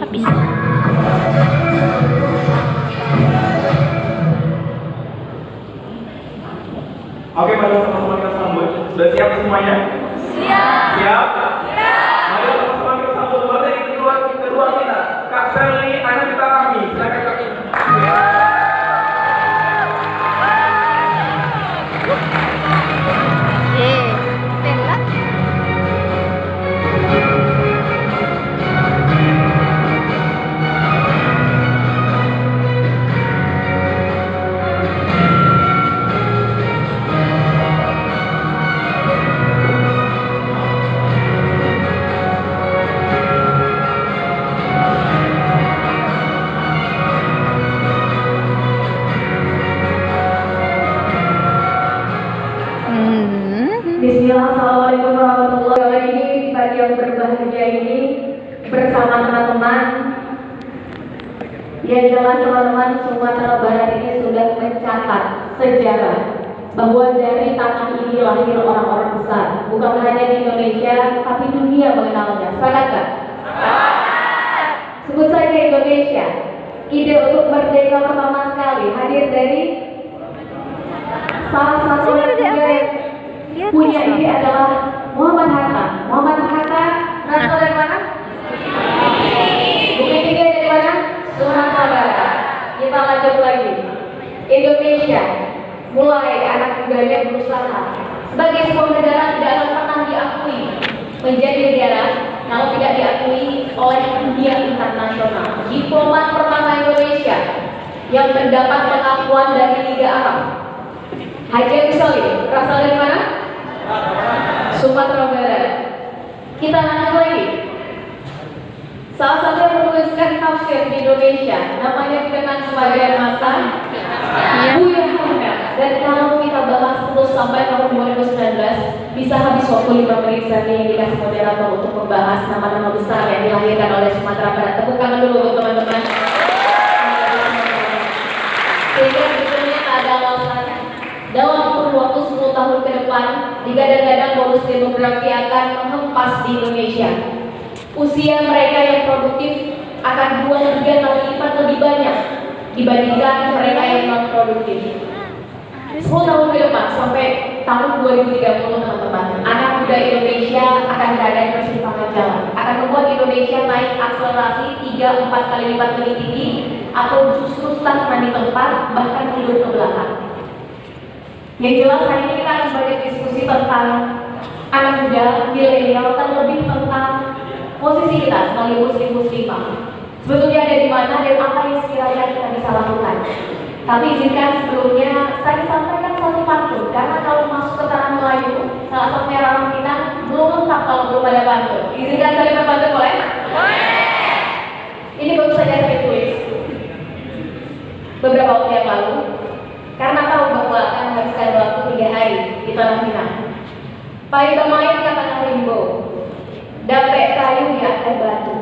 habis. Oke, mari sama-sama kita sambut. Sudah siap semuanya? Siap. Siap? Siap. Mari sama-sama kita sambut materi kedua kita. Kak Sally, anak kita Rami. Silakan Kak. Telat. Bismillah, assalamualaikum warahmatullahi wabarakatuh. Ini pagi yang berbahagia ini bersama teman-teman. Yang jelas teman-teman, Sumatera Barat ini sudah mencatat sejarah bahwa dari tanah ini lahir orang-orang besar, bukan hanya di Indonesia tapi dunia mengenalnya. Sepakat nggak? Sebut saja Indonesia. Ide untuk merdeka pertama sekali hadir dari salah satu yang punya ide adalah Muhammad Hatta. Muhammad Hatta berasal dari mana? Bukit Tinggi dari mana? Sumatera Barat. Kita lanjut lagi. Indonesia mulai anak mudanya berusaha sebagai sebuah negara tidak akan pernah diakui menjadi negara kalau tidak diakui oleh dunia internasional. Diplomat pertama Indonesia yang mendapat pengakuan dari Liga Arab, Haji Agus Salim, berasal dari mana? Sumatera Barat. Kita lanjut lagi. Salah satu yang menuliskan tafsir di Indonesia, namanya dikenal sebagai masa Buya Hamka. Dan kalau kita bahas terus sampai tahun 2019, bisa habis waktu 5 menit saja yang dikasih moderator untuk membahas nama-nama besar yang dilahirkan oleh Sumatera Barat. Tepuk tangan dulu untuk teman-teman. Sehingga sebetulnya tak ada alasan dalam kurun waktu 10 tahun ke depan, digadang-gadang bonus demografi akan menghempas di Indonesia. Usia mereka yang produktif akan 2-3 kali lipat lebih banyak dibandingkan mereka yang non produktif. 10 tahun ke depan sampai tahun 2030 teman-teman, anak muda Indonesia akan berada di persimpangan jalan, akan membuat Indonesia naik akselerasi 3-4 kali lipat lebih tinggi atau justru stagnan di tempat, bahkan mundur ke belakang. Yang jelas hari ini kita akan banyak diskusi tentang anak muda, milenial, dan lebih tentang posisi kita sebagai muslim-muslimah. Sebetulnya ada di mana dan apa yang sekiranya kita bisa lakukan. Tapi izinkan sebelumnya saya sampaikan satu pantun, karena kalau masuk ke tanah Melayu, salah satunya ramah kita belum lengkap kalau belum ada pantun. Izinkan saya berpantun boleh? Ini baru saja saya tulis beberapa waktu yang lalu, karena tahu bahwa akan menghabiskan waktu 3 hari di tanah Minang. Pai bermain kata rimbo, dapet kayu di atas batu.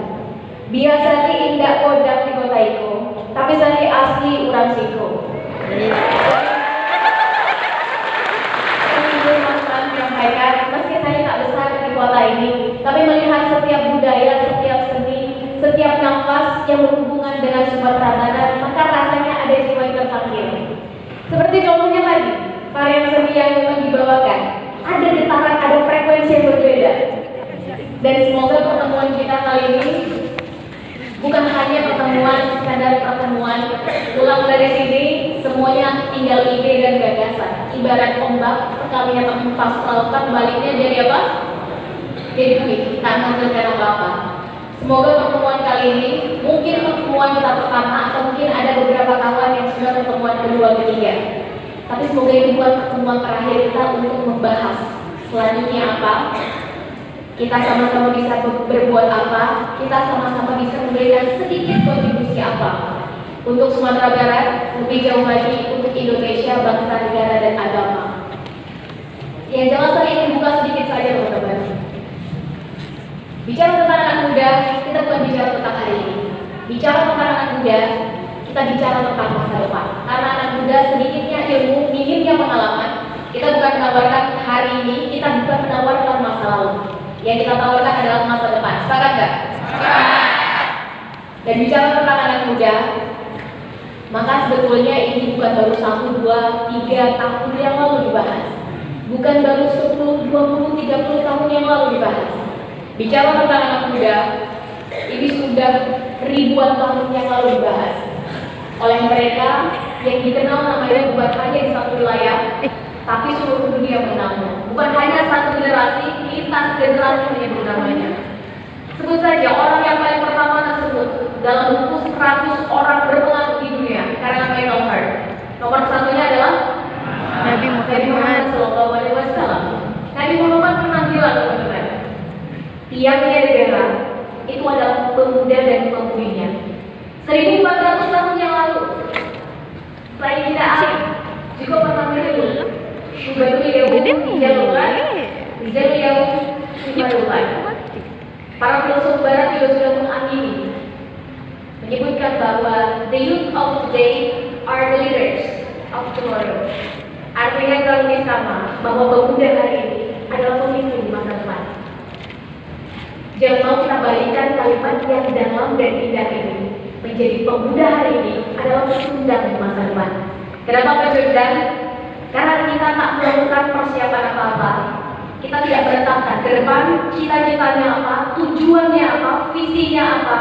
Biasa indah kodam di kota itu, tapi saya asli urang siko. Ini masalah menyampaikan, meski saya tak besar di kota ini, tapi melihat setiap budaya, setiap seni, setiap nafas yang berhubungan dengan Sumatera Barat, maka rasanya ada jiwa yang terpanggil. Seperti contohnya tadi, varian seni yang memang dibawakan, ada getaran, ada frekuensi yang berbeda. Dan semoga pertemuan kita kali ini bukan hanya pertemuan, sekadar pertemuan. Pulang dari sini, semuanya tinggal ide dan gagasan. Ibarat ombak, sekalinya menghempas lautan, baliknya jadi apa? Jadi duit, tak menghasilkan apa-apa. Semoga pertemuan kali ini, mungkin pertemuan kita pertama, atau mungkin ada beberapa kawan yang sudah pertemuan kedua, ketiga. Tapi semoga ini bukan pertemuan terakhir kita untuk membahas selanjutnya apa, kita sama-sama bisa berbuat apa, kita sama-sama bisa memberikan sedikit kontribusi apa untuk Sumatera Barat, lebih jauh lagi untuk Indonesia, bangsa, negara, dan agama. Yang jelas saya ingin buka sedikit saja teman-teman. Bicara tentang anak muda, kita bukan bicara tentang hari ini. Bicara tentang anak muda, kita bicara tentang masa depan. Karena anak muda sedikitnya ilmu, minimnya pengalaman. Kita bukan menawarkan hari ini, kita bukan menawarkan masa lalu. Yang kita tawarkan adalah masa depan. Sepakat nggak? Dan bicara tentang anak muda, maka sebetulnya ini bukan baru 1, 2, 3 tahun yang lalu dibahas. Bukan baru 10, 20, 30 tahun yang lalu dibahas. Bicara tentang anak muda, ini sudah ribuan tahun yang lalu dibahas oleh mereka yang dikenal namanya bukan hanya di satu wilayah, tapi seluruh dunia mengenalnya. Bukan hanya satu generasi, lintas generasi menyebut namanya. Sebut saja orang yang paling pertama tersebut dalam buku 100 orang berpengaruh di dunia, karena Michael Hart. Nomor satunya adalah Nabi Muhammad SAW. Nabi Muhammad pernah bilang, teman-teman, tiapnya negara itu adalah pemuda dan pemudinya. 1400 tahun yang lalu, selain kita Ali juga pernah menyebut Syubatul Yahud Rizal Yahud Syubatullah. Para filsuf barat juga sudah mengamini, menyebutkan bahwa the youth of today are the leaders of tomorrow. Artinya kalau sama bahwa pemuda hari ini adalah pemimpin masa depan. Jangan mau kita balikan kalimat yang dalam dan indah ini menjadi pemuda hari ini adalah pecundang di masa depan. Kenapa pecundang? Karena kita tak melakukan persiapan apa-apa. Kita tidak berentakkan ke depan cita-citanya apa, tujuannya apa, visinya apa.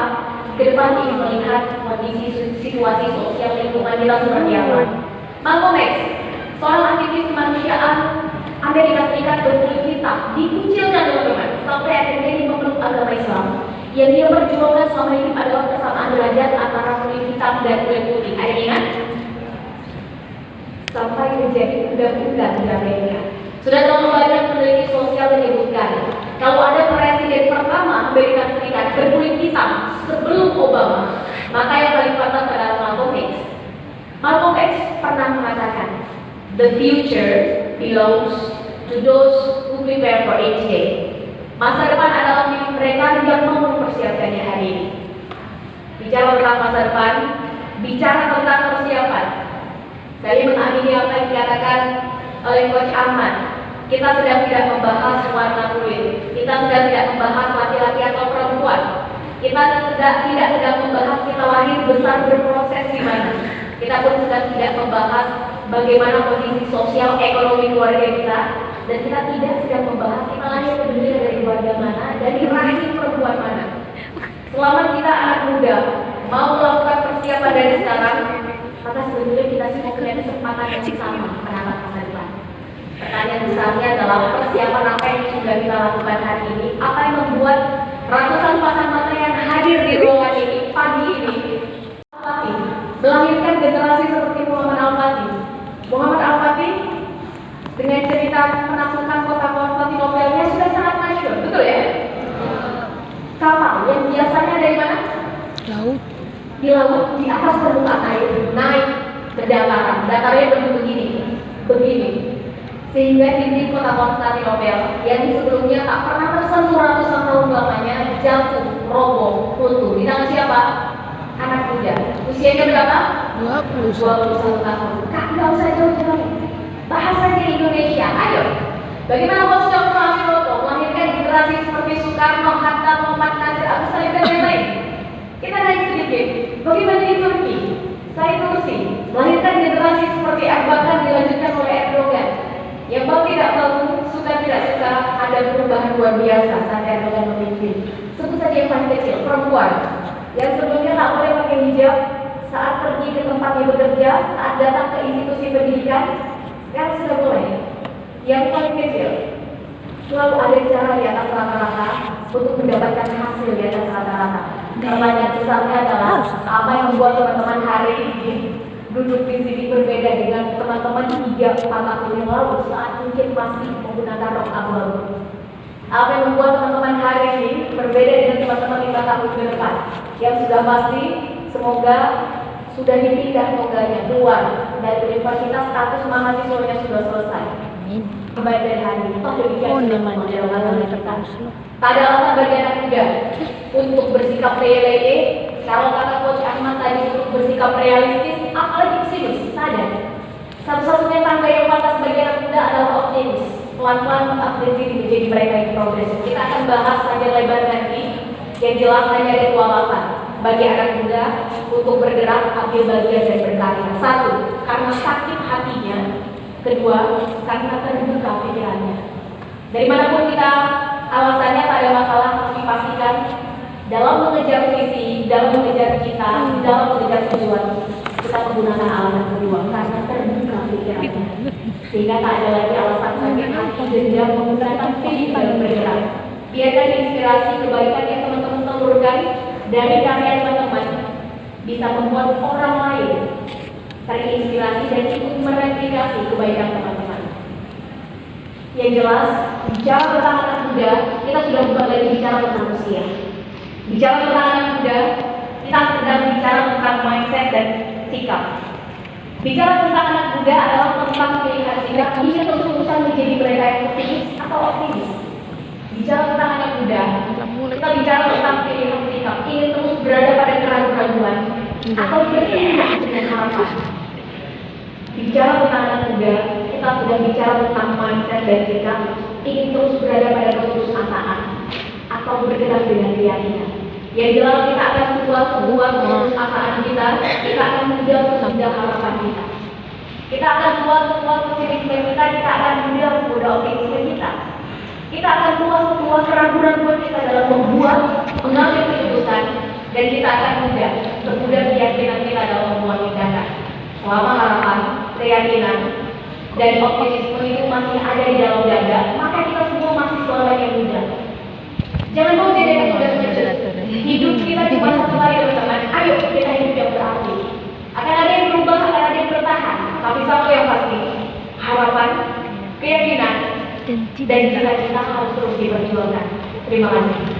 Ke depan ingin melihat kondisi situasi sosial lingkungan kita seperti apa. Malcolm X, seorang aktivis kemanusiaan Amerika Serikat berkulit hitam, dikucilkan teman-teman sampai akhirnya dia memeluk agama Islam. Yang dia perjuangkan selama ini adalah kesamaan derajat antara kulit hitam dan kulit putih. Ada yang ingat? Sampai menjadi undang-undang di Amerika. Sudah terlalu banyak peneliti sosial menyebutkan kalau ada presiden pertama Amerika Serikat berkulit hitam sebelum Obama, maka yang paling pantas adalah Malcolm X. Malcolm X pernah mengatakan, "The future belongs to those who prepare for it today." Masa depan adalah milik mereka yang mau mempersiapkannya hari ini. Bicara tentang masa depan, bicara tentang persiapan. Saya mengamini apa yang dikatakan oleh Coach Ahmad. Kita sedang tidak membahas warna kulit. Kita sedang tidak membahas laki-laki atau perempuan. Kita tidak sedang membahas kita lahir besar berproses di mana. Kita pun sedang tidak membahas bagaimana kondisi sosial ekonomi keluarga kita. Dan kita tidak sedang membahas kita lahir ke dunia dari keluarga mana, dari rahim perempuan mana. Selama kita anak muda mau melakukan persiapan dari sekarang, maka sebetulnya kita semua punya kesempatan yang sama menatap masa depan. Pertanyaan besarnya adalah persiapan apa yang sudah kita lakukan hari ini, apa yang membuat ratusan pasang mata yang hadir di ruangan ini pagi ini melahirkan generasi seperti Muhammad Al-Fatih. Muhammad Al-Fatih dengan cerita menaklukkan kota Konstantinopelnya sudah sangat masyhur, betul ya? Kapal yang biasanya dari mana? Laut. Di laut, di atas permukaan air, naik ke dataran. Datarnya begini. Sehingga dinding kota Konstantinopel yang sebelumnya tak pernah tersentuh ratusan tahun lamanya jatuh, roboh, runtuh. Di tangan siapa? Anak muda. Usianya berapa? 21 tahun. Nggak usah jauh-jauh. Bahas saja Indonesia. Ayo. Bagaimana Bos Dr. Aminuddin melahirkan generasi seperti Soekarno, Hatta, Muhammad Nasir, Agus Salim dan lain-lain? Kita naik sedikit. Bagaimana di Turki? Said Nursi melahirkan generasi seperti Erbakan dilanjutkan oleh Erdogan. Yang mau tidak mau, suka tidak suka, ada perubahan luar biasa saat Erdogan memimpin. Sebut saja yang paling kecil, perempuan yang sebelumnya tak boleh pakai hijab saat pergi ke tempatnya bekerja, saat datang ke institusi pendidikan, sekarang sudah boleh. Yang paling kecil selalu ada cara di atas rata-rata untuk mendapatkan hasil di atas rata-rata. Pertanyaan besarnya adalah apa yang membuat teman-teman hari ini duduk di sini berbeda dengan teman-teman 3-4 tahun yang lalu saat mungkin masih menggunakan rok abu-abu. Apa yang membuat teman-teman hari ini berbeda dengan teman-teman 5 tahun ke depan yang sudah pasti semoga sudah dipindah tongganya keluar dari universitas, status mahasiswanya sudah selesai. Kembali dari hari ini, toh demikian tak ada alasan bagi anak muda untuk bersikap leye-leye. Kalau kata Coach Ahmad tadi untuk bersikap realistis, apalagi pesimis, tak ada. Satu-satunya tangga yang pantas bagi anak muda adalah optimis. Pelan-pelan mengupgrade diri menjadi mereka yang progres. Kita akan bahas saja lebar nanti. Yang jelas hanya ada 2 alasan. bagi anak muda untuk bergerak, ambil bagian dan berkarya. Satu, karena sakit hatinya. Kedua, karena terbuka pikirannya. Dari manapun kita alasannya tak ada masalah, tapi pastikan dalam mengejar visi, dalam mengejar cita, dalam mengejar tujuan, kita menggunakan alasan kedua karena terbuka pikirannya. Sehingga tak ada lagi alasan sakit hati, dendam, menggunakan visi dalam bergerak. Biarkan inspirasi kebaikan yang teman-teman telurkan dari karya teman-teman bisa membuat orang lain terinspirasi dan ikut mereplikasi kebaikan teman-teman. Yang jelas, bicara tentang anak muda, kita sudah bukan lagi bicara tentang usia. Bicara tentang anak muda, kita sedang bicara tentang mindset dan sikap. Bicara tentang anak muda adalah tentang pilihan sikap, ingin terus-terusan menjadi mereka yang optimis atau optimis. Bicara tentang anak muda, kita bicara tentang pilihan sikap, ingin terus berada pada keraguan-keraguan atau bertindak dengan harapan. Bicara tentang anak muda, kita sudah bicara tentang mindset dan sikap, ingin terus berada pada keputusasaan atau bergerak dengan keyakinan. Yang jelas kita akan buat sebuah keputusasaan kita akan menjual sebuah harapan kita. Kita akan buat sebuah pesimisme kita akan menjual sebuah optimisme kita. Kita akan buat sebuah keraguan kita dalam membuat mengambil keputusan, dan kita akan semudah keyakinan kita dalam membuat tindakan. Selama harapan, keyakinan, dan optimisme itu masih ada di dalam dada, maka kita semua masih seorang yang muda. Jangan mau jadi yang muda saja. Hidup kita cuma satu kali, teman-teman. Ayo kita hidup yang berarti. Akan ada yang berubah, akan ada yang bertahan. Tapi satu yang pasti, harapan, keyakinan, dan cita-cita harus terus diperjuangkan. Terima kasih.